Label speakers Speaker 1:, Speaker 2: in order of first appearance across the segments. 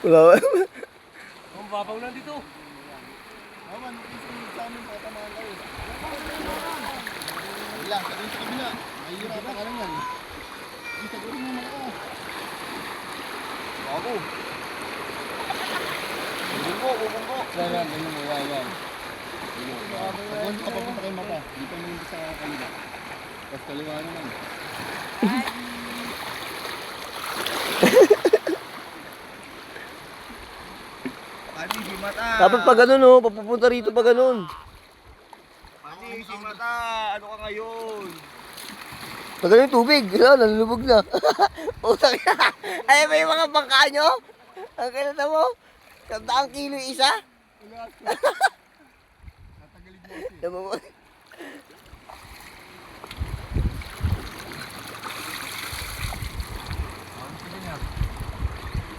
Speaker 1: Wala.
Speaker 2: Ang babaw lang dito.
Speaker 3: Aman, isunod sa amin, tatamaan kayo. Ilang, sa sa kabila. Mahihirapan ka lang yan. Dito, gawin mo mga. Bago. Bubungko. Yan, ganyan mo, yan. Pagod ka papunta kay mata. Dito mo yung sa kanila. Tapos kaliwa naman.
Speaker 2: Ani, si Mata.
Speaker 1: Dapat pa ganun oh, papupunta rito pa ganun.
Speaker 2: Ani, si Mata. Ano ka ngayon?
Speaker 1: Pag ganun yung tubig, nalulubog na. Utang na. Ay, may mga bangka nyo? Ang kailan mo? 100 kilo yung isa?
Speaker 3: Tatagalid mo kasi.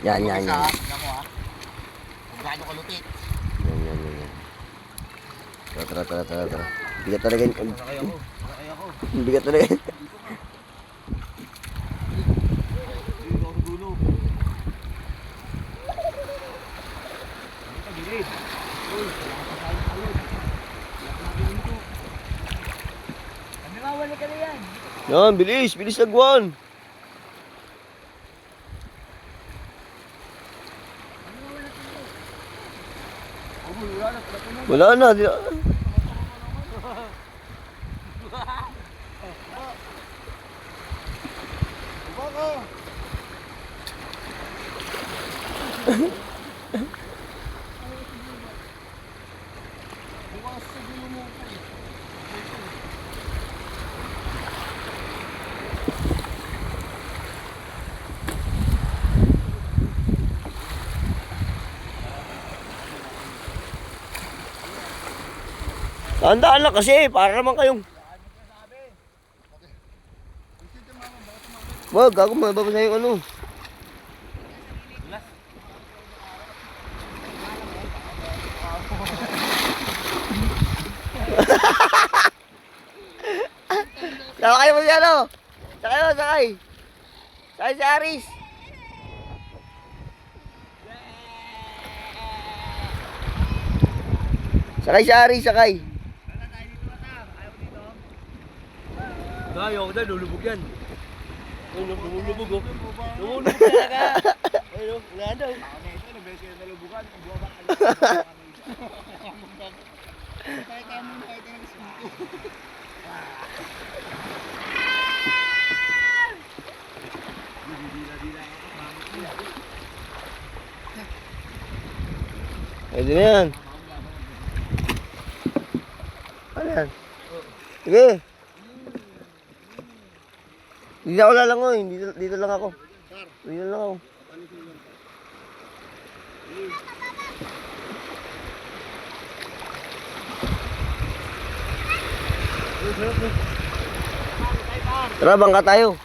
Speaker 1: Yan.
Speaker 3: Tignan mo ha. Kung gaano kalutit.
Speaker 1: Yan. Tara. Bigat talaga yun.
Speaker 2: Sakay ako.
Speaker 1: Bigat talaga yun.
Speaker 2: Dito ako sa dulo. Ano ka, gilid? Uy, wala ka sa alod. Wala ka natin dito. Ano nga, wala ka na yan.
Speaker 1: Yan, bilis lagwan. Wala na.
Speaker 3: Baka. Bukas sa dulo mo po eh.
Speaker 1: Tandaan lang kasi, para naman kayong... Wag, gago mababa na yung ano. Sakay mo siya, no? Sakay. Sakay si Aris. Sakay.
Speaker 2: Ayaw ko dahil lulubog yan. Lumulubog oh. Lumulubog talaga. Ayun, wala daw. Ito, nabes kayo nalubugan. Buwaba ka lang.
Speaker 3: Kahit tayo muna, kahit tayo nag-smoke.
Speaker 1: Pwede na yan. Ano yan? Sige. Hindi na ako lalangoy. Dito lang ako. Dito lang ako. Tara, bangka tayo.